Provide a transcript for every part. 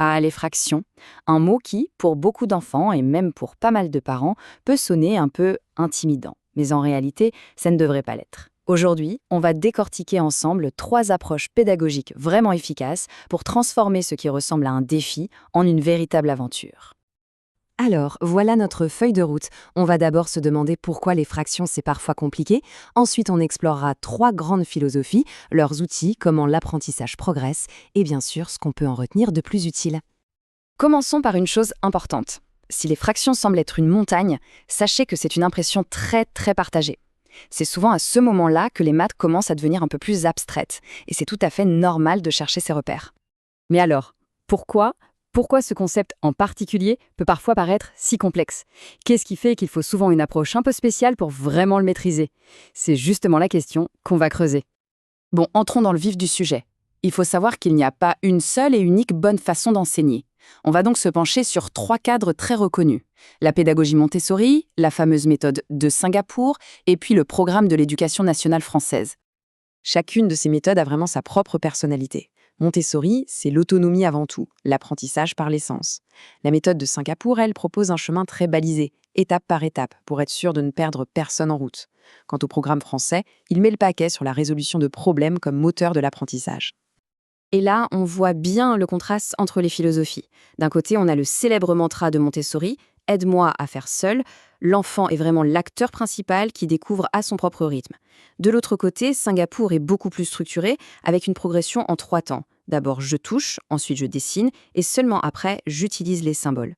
Ah, les fractions. Un mot qui, pour beaucoup d'enfants et même pour pas mal de parents, peut sonner un peu intimidant. Mais en réalité, ça ne devrait pas l'être. Aujourd'hui, on va décortiquer ensemble 3 approches pédagogiques vraiment efficaces pour transformer ce qui ressemble à un défi en une véritable aventure. Alors, voilà notre feuille de route. On va d'abord se demander pourquoi les fractions c'est parfois compliqué. Ensuite, on explorera 3 grandes philosophies, leurs outils, comment l'apprentissage progresse et bien sûr ce qu'on peut en retenir de plus utile. Commençons par une chose importante. Si les fractions semblent être une montagne, sachez que c'est une impression très partagée. C'est souvent à ce moment-là que les maths commencent à devenir un peu plus abstraites, et c'est tout à fait normal de chercher ses repères. Mais alors, pourquoi ce concept en particulier peut parfois paraître si complexe? Qu'est-ce qui fait qu'il faut souvent une approche un peu spéciale pour vraiment le maîtriser? C'est justement la question qu'on va creuser. Bon, entrons dans le vif du sujet. Il faut savoir qu'il n'y a pas une seule et unique bonne façon d'enseigner. On va donc se pencher sur 3 cadres très reconnus. La pédagogie Montessori, la fameuse méthode de Singapour, et puis le programme de l'éducation nationale française. Chacune de ces méthodes a vraiment sa propre personnalité. Montessori, c'est l'autonomie avant tout, l'apprentissage par l'essence. La méthode de Singapour, elle, propose un chemin très balisé, étape par étape, pour être sûr de ne perdre personne en route. Quant au programme français, il met le paquet sur la résolution de problèmes comme moteur de l'apprentissage. Et là, on voit bien le contraste entre les philosophies. D'un côté, on a le célèbre mantra de Montessori, «Aide-moi à faire seul». L'enfant est vraiment l'acteur principal qui découvre à son propre rythme. De l'autre côté, Singapour est beaucoup plus structuré, avec une progression en 3 temps. D'abord, je touche, ensuite je dessine, et seulement après, j'utilise les symboles.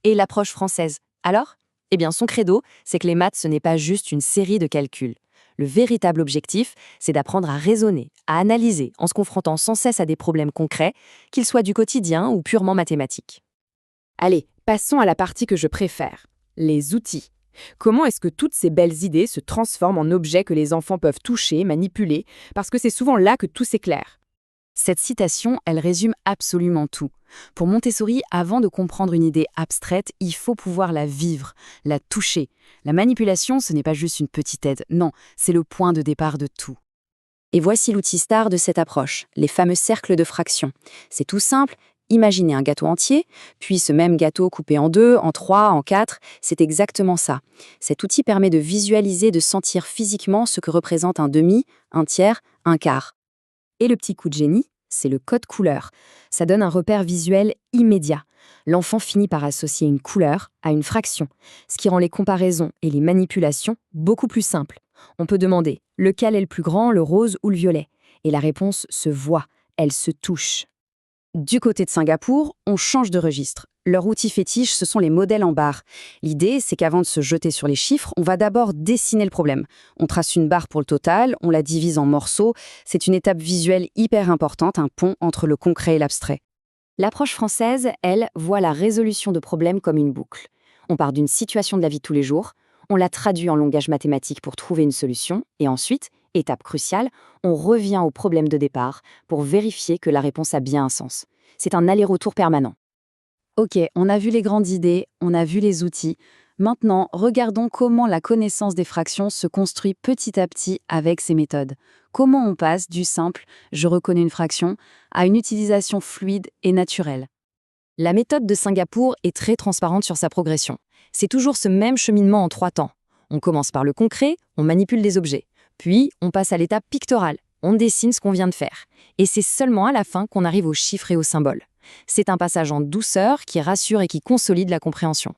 Et l'approche française, alors? Eh bien, son credo, c'est que les maths, ce n'est pas juste une série de calculs. Le véritable objectif, c'est d'apprendre à raisonner, à analyser, en se confrontant sans cesse à des problèmes concrets, qu'ils soient du quotidien ou purement mathématiques. Allez, passons à la partie que je préfère, les outils. Comment est-ce que toutes ces belles idées se transforment en objets que les enfants peuvent toucher, manipuler, parce que c'est souvent là que tout s'éclaire. Cette citation, elle résume absolument tout. Pour Montessori, avant de comprendre une idée abstraite, il faut pouvoir la vivre, la toucher. La manipulation, ce n'est pas juste une petite aide, non, c'est le point de départ de tout. Et voici l'outil star de cette approche, les fameux cercles de fractions. C'est tout simple, imaginez un gâteau entier, puis ce même gâteau coupé en 2, en 3, en 4, c'est exactement ça. Cet outil permet de visualiser, de sentir physiquement ce que représente un demi, un tiers, un quart. Et le petit coup de génie, c'est le code couleur. Ça donne un repère visuel immédiat. L'enfant finit par associer une couleur à une fraction, ce qui rend les comparaisons et les manipulations beaucoup plus simples. On peut demander lequel est le plus grand, le rose ou le violet. Et la réponse se voit, elle se touche. Du côté de Singapour, on change de registre. Leur outil fétiche, ce sont les modèles en barre. L'idée, c'est qu'avant de se jeter sur les chiffres, on va d'abord dessiner le problème. On trace une barre pour le total, on la divise en morceaux. C'est une étape visuelle hyper importante, un pont entre le concret et l'abstrait. L'approche française, elle, voit la résolution de problèmes comme une boucle. On part d'une situation de la vie de tous les jours, on la traduit en langage mathématique pour trouver une solution, et ensuite, étape cruciale, on revient au problème de départ pour vérifier que la réponse a bien un sens. C'est un aller-retour permanent. Ok, on a vu les grandes idées, on a vu les outils. Maintenant, regardons comment la connaissance des fractions se construit petit à petit avec ces méthodes. Comment on passe du simple «je reconnais une fraction» à une utilisation fluide et naturelle. La méthode de Singapour est très transparente sur sa progression. C'est toujours ce même cheminement en 3 temps. On commence par le concret, on manipule des objets. Puis, on passe à l'étape pictorale. On dessine ce qu'on vient de faire. Et c'est seulement à la fin qu'on arrive aux chiffres et aux symboles. C'est un passage en douceur qui rassure et qui consolide la compréhension.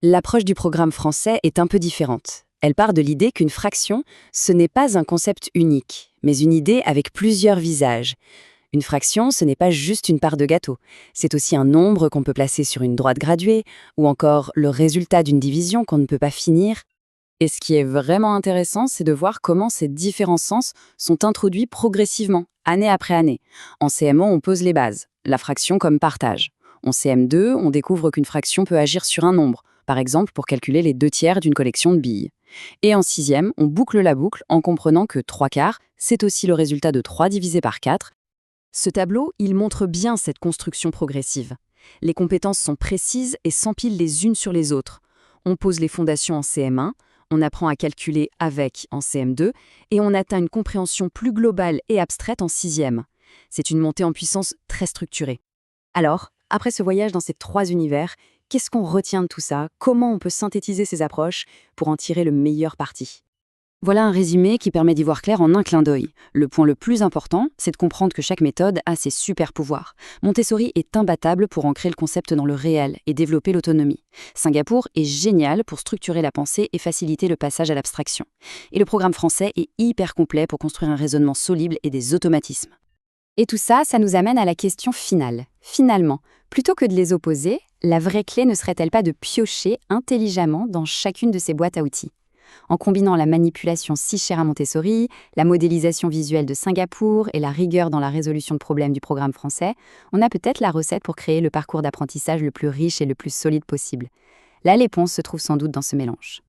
L'approche du programme français est un peu différente. Elle part de l'idée qu'une fraction, ce n'est pas un concept unique, mais une idée avec plusieurs visages. Une fraction, ce n'est pas juste une part de gâteau. C'est aussi un nombre qu'on peut placer sur une droite graduée, ou encore le résultat d'une division qu'on ne peut pas finir. Et ce qui est vraiment intéressant, c'est de voir comment ces différents sens sont introduits progressivement, année après année. En CM1, on pose les bases, la fraction comme partage. En CM2, on découvre qu'une fraction peut agir sur un nombre, par exemple pour calculer les 2/3 d'une collection de billes. Et en 6e, on boucle la boucle en comprenant que 3/4, c'est aussi le résultat de 3 divisé par 4. Ce tableau, il montre bien cette construction progressive. Les compétences sont précises et s'empilent les unes sur les autres. On pose les fondations en CM1, on apprend à calculer avec en CM2 et on atteint une compréhension plus globale et abstraite en 6e. C'est une montée en puissance très structurée. Alors, après ce voyage dans ces 3 univers, qu'est-ce qu'on retient de tout ça? Comment on peut synthétiser ces approches pour en tirer le meilleur parti? Voilà un résumé qui permet d'y voir clair en un clin d'œil. Le point le plus important, c'est de comprendre que chaque méthode a ses super pouvoirs. Montessori est imbattable pour ancrer le concept dans le réel et développer l'autonomie. Singapour est génial pour structurer la pensée et faciliter le passage à l'abstraction. Et le programme français est hyper complet pour construire un raisonnement solide et des automatismes. Et tout ça, ça nous amène à la question finale. Finalement, plutôt que de les opposer, la vraie clé ne serait-elle pas de piocher intelligemment dans chacune de ces boîtes à outils? En combinant la manipulation si chère à Montessori, la modélisation visuelle de Singapour et la rigueur dans la résolution de problèmes du programme français, on a peut-être la recette pour créer le parcours d'apprentissage le plus riche et le plus solide possible. La réponse se trouve sans doute dans ce mélange.